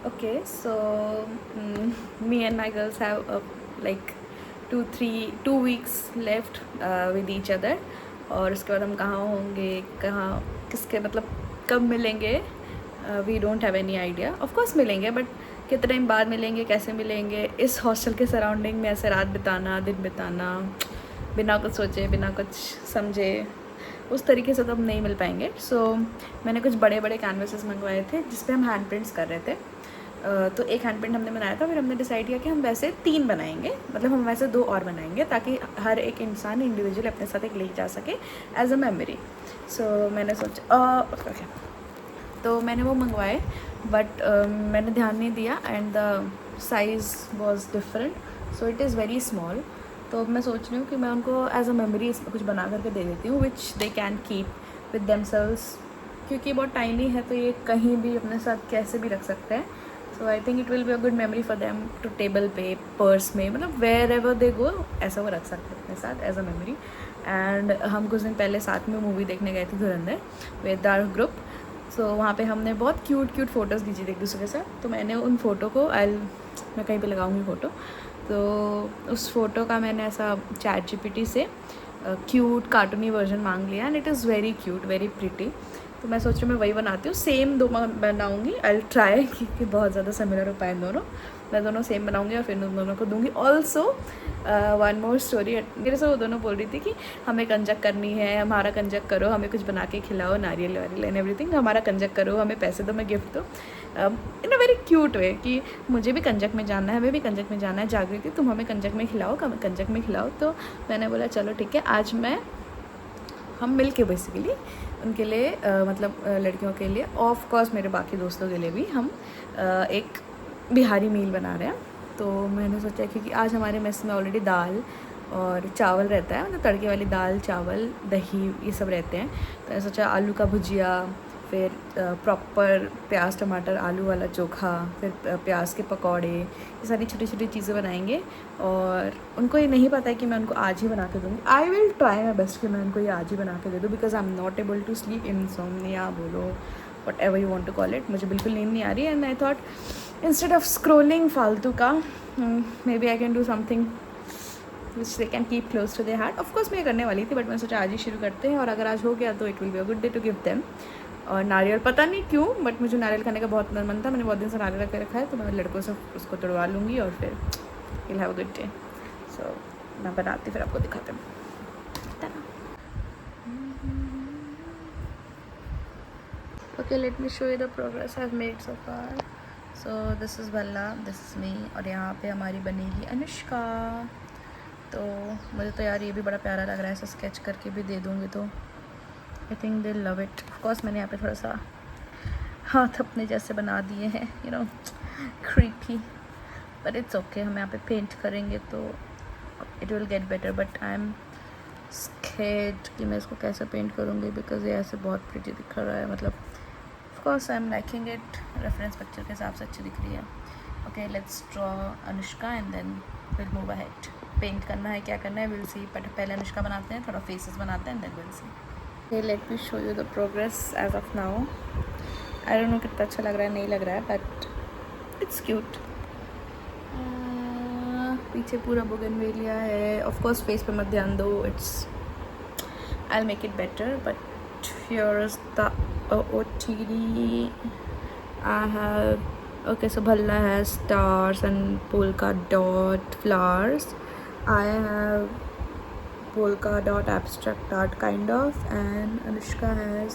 Okay, so me and my girls have like 2 weeks left with each other. और उसके बाद हम कहाँ होंगे, कहाँ किसके मतलब कब मिलेंगे, we don't have any idea. Of course मिलेंगे, बट कितने टाइम बाद मिलेंगे, कैसे मिलेंगे, इस हॉस्टल के सराउंडिंग में ऐसे रात बिताना, दिन बिताना, बिना कुछ सोचे, बिना कुछ समझे, उस तरीके से तो हम नहीं मिल पाएंगे. सो मैंने कुछ बड़े बड़े कैनवासेस मंगवाए थे जिस पे हम हैंड प्रिंट्स कर रहे थे. तो एक हैंड प्रिंट हमने बनाया था, फिर हमने डिसाइड किया कि हम वैसे 3 बनाएंगे, मतलब हम वैसे 2 और बनाएंगे ताकि हर एक इंसान इंडिविजुअल अपने साथ एक ले जा सके एज अ मेमोरी. सो मैंने सोचा ओके, तो मैंने वो मंगवाए, बट मैंने ध्यान नहीं दिया and the size was different, so it is very small. तो अब मैं सोच रही हूँ कि मैं उनको एज अ मेमोरी इसमें कुछ बना करके दे देती हूँ, which they can keep with themselves, क्योंकि बहुत टाइनी है तो ये कहीं भी अपने साथ कैसे भी रख सकते हैं. So I think it will be a good memory for them to table पे, पर्स में, मतलब वेयर एवर दे गो ऐसा वो रख सकते हैं अपने साथ एज अ मेमोरी. एंड हम कुछ दिन पहले साथ में मूवी देखने गए थे धुरंधर विद आवर ग्रुप. सो वहाँ पे हमने बहुत क्यूट फ़ोटोज़ खींची थी एक दूसरे के साथ. तो मैंने उन फ़ोटो को मैं कहीं पे लगाऊंगी फ़ोटो. तो उस फ़ोटो का मैंने ऐसा चैट जीपीटी से क्यूट कार्टूनी वर्जन मांग लिया and it is very cute, very pretty. तो मैं सोच रही हूँ मैं वही बनाती हूँ, सेम 2 बनाऊँगी. आई विल ट्राई, क्योंकि बहुत ज़्यादा सिमिलर हो पाए दोनों. मैं दोनों सेम बनाऊँगी और फिर उन दोनों को दूँगी. ऑल्सो वन मोर स्टोरी, मेरे से वो दोनों बोल रही थी कि हमें कंजक करनी है, हमारा कंजक करो, हमें कुछ बना के खिलाओ, नारियल वारियल एंड एवरीथिंग, हमारा कंजक करो, हमें पैसे दो, मैं गिफ्ट दो, इन अ वेरी क्यूट वे कि मुझे भी कंजक में जाना है, हमें भी कंजक में जाना है, जागृति तुम हमें कंजक में खिलाओ, कंजक में खिलाओ. तो मैंने बोला चलो ठीक है, आज हम मिल के बेसिकली उनके लिए मतलब लड़कियों के लिए, ऑफ कोर्स मेरे बाकी दोस्तों के लिए भी हम एक बिहारी मील बना रहे हैं. तो मैंने सोचा क्योंकि आज हमारे मेस में ऑलरेडी दाल और चावल रहता है, मतलब तड़के वाली दाल, चावल, दही, ये सब रहते हैं. तो मैंने सोचा आलू का भुजिया, फिर प्रॉपर प्याज टमाटर आलू वाला चोखा, फिर प्याज के पकौड़े, ये सारी छोटी छोटी चीज़ें बनाएंगे. और उनको ये नहीं पता है कि मैं उनको आज ही बना के दूँगी. I will try my best कि मैं उनको ये आज ही बना के दे दूँ, because I am not able to sleep, insomnia बोलो, whatever you want to call it, मुझे बिल्कुल नींद नहीं आ रही. And I thought instead of scrolling फालतू का, maybe I can do something which they can keep close to their heart. Of course मैं ये करने वाली थी, बट मैं सोचा आज ही शुरू करते हैं, और अगर आज हो गया तो it will be a good day to give them. और नारियल, पता नहीं क्यों, बट मुझे नारियल खाने का बहुत मन था, मैंने बहुत दिन से नारियल रख के रखा है, तो मैं लड़कों से उसको तोड़वा लूँगी और फिर will have a good day. So मैं बनाती फिर आपको दिखाते हैं. Okay, let me show you the progress I have made so far. So this is बल्ला, दिस इज़ मी, और यहाँ पे हमारी बनेगी अनुष्का. तो मुझे तो यार ये भी बड़ा प्यारा लग रहा है, ऐसा स्केच करके भी दे दूँगी तो I think they love it. Of course मैंने यहाँ पे थोड़ा सा हाथ अपने जैसे बना दिए हैं, you know, creepy, but it's okay. हम यहाँ पे पेंट करेंगे तो it will get better, but I am scared कि मैं इसको कैसे पेंट करूँगी, बिकॉज ये ऐसे बहुत प्रिटी दिख रहा है. मतलब of course I am liking it, reference picture के हिसाब से अच्छी दिख रही है. Okay, let's draw Anushka and then will move ahead. Paint करना है, क्या करना है, विल सी, बट पहले अनुष्का बनाते हैं, थोड़ा फेसेस बनाते हैं, then will see. Okay, let me show you the progress as of now. I don't know कितना अच्छा लग रहा है, नहीं लग रहा है, but it's cute. पीछे पूरा बोगनवेलिया है. Of course face पे मत ध्यान दो, I'll make it better, but here's the OOTD. I have, okay, so Bhalla has stars and polka dot flowers. I have polka dot abstract art kind of, and Anushka has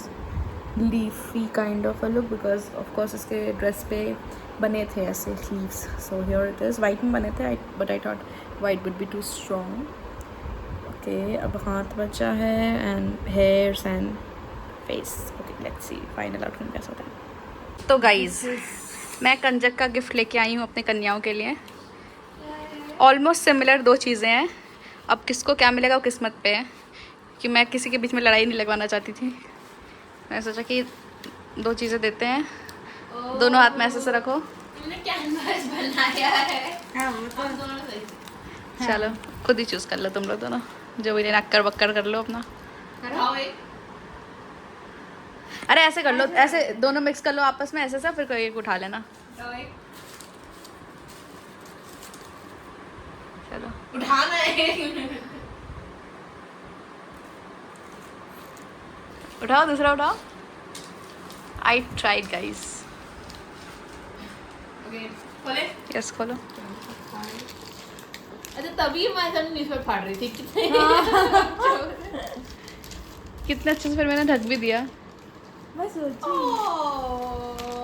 leafy kind of a look, because of course इसके dress पे बने थे ऐसे leaves. So here it is. white में बने थे, but I thought white would be too strong. Okay, अब हाथ बचा है and hairs and face. Okay, let's see final outcome कैसा होता है. तो गाइज मैं कंजक का गिफ्ट लेके आई हूँ अपने कन्याओं के लिए. ऑलमोस्ट सिमिलर 2 चीज़ें हैं. अब किसको क्या मिलेगा वो किस्मत पे है, कि मैं किसी के बीच में लड़ाई नहीं लगवाना चाहती थी. मैंने सोचा कि 2 चीज़ें देते हैं, दोनों हाथ में ऐसे से रखो. चलो खुद ही चूज़ कर लो तुम लोग दोनों, जो भी लेना अक्कर बक्कर कर लो अपना. अरे ऐसे कर लो, ऐसे दोनों मिक्स कर लो आपस में ऐसे सा, फिर कोई एक उठा लेना. चलो उठाना है। उठाओ, दूसरा उठाओ। I tried guys. ओके खोले। यस खोलो। अच्छा तभी मैं सब न्यूज़पेपर फाड़ रही थी कितने। कितने अच्छे से फिर मैंने ढक भी दिया। मैं सोची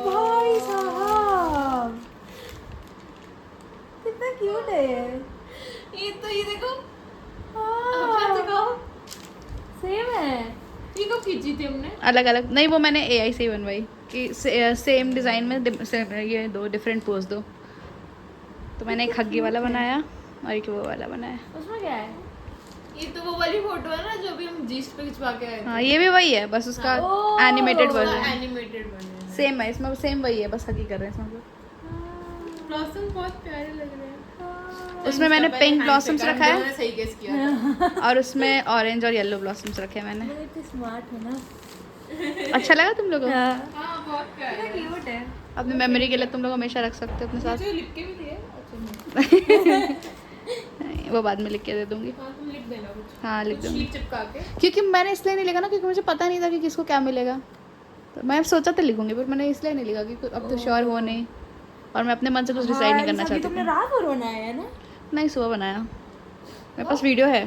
भाई भाई साहब कितना क्यूट है ये तो ये देखो हाँ, देखो सेम है। ये कब खींची थी हमने? अलग अलग नहीं, वो मैंने AI से ही बनवाई कि सेम डिज़ाइन में ये दो डिफरेंट पोज दो। तो मैंने एक हग्गी वाला बनाया और एक वो वाला बनाया। उसमें क्या है? ये तो वो वाली फोटो है ना जो अभी हम जीस्ट पे खिंचवा के आए थे। हाँ ये भी वही है, बस उसका ओह, एनिमेटेड वर्जन एनिमेटेड बने हैं। सेम है। इसमें सेम वही है, बस हग्गी कर रहे हैं इसमें। ब्लॉसम बहुत प्यारे लग रहे हैं। उसमें मैंने इसका पिंक पहले ब्लॉसम्स हैंड रखा है। मैंने सही गेस किया था। और उसमें ऑरेंज और येलो ब्लॉसम्स रखे हैं मैंने। मतलब इतनी स्मार्ट है ना। अच्छा लगा तुम लोगों को? हाँ बहुत प्यारे कितना क्यूट है। अपनी मेमोरी के लिए तुम लोग हमेशा रख सकते हो अपने साथ। मुझे लिख के भी दिए। अच्छा नहीं, वो बाद में लिख के दे दूंगी। हाँ तुम लिख देना कुछ। हाँ लिख कुछ दूंगी। लिख चिपका के। क्योंकि मैंने इसलिए नहीं लिखा ना, क्योंकि मुझे पता नहीं था कि किसको क्या मिलेगा। तो मैं सोचा तो लिखूंगी, पर मैंने इसलिए नहीं लिखा क्योंकि अब तो श्योर हो नहीं, और मैं अपने मन से कुछ डिसाइड नहीं करना चाहती तुमने थी। रात भर बनाया है ना? नहीं, सुबह बनाया। मेरे पास वीडियो है,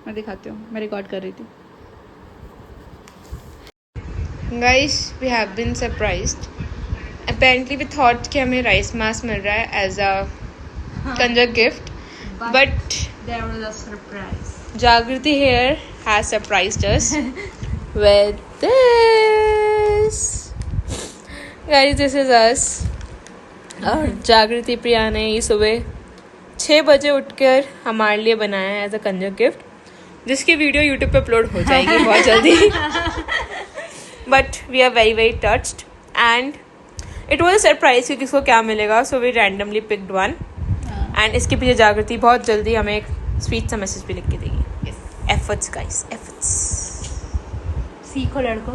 मैं दिखाती हूँ। मैं रिकॉर्ड कर रही थी। Guys, we have been surprised. Apparently we thought कि हमें राइस मास्क मिल रहा है as a kanjak gift, but There was a surprise. Jagriti here has surprised us with this. Guys, this is us. और जागृति प्रिया ने ये सुबह 6 बजे उठकर हमारे लिए बनाया है एज अ कंजक गिफ्ट, जिसकी वीडियो यूट्यूब पे अपलोड हो जाएगी बहुत जल्दी। But we are very very touched and it was a surprise कि किसको क्या मिलेगा, so we randomly picked one. And इसके पीछे जागृति बहुत जल्दी हमें एक स्वीट सा मैसेज भी लिख के देगी। Efforts guys, efforts. सीखो लड़कों।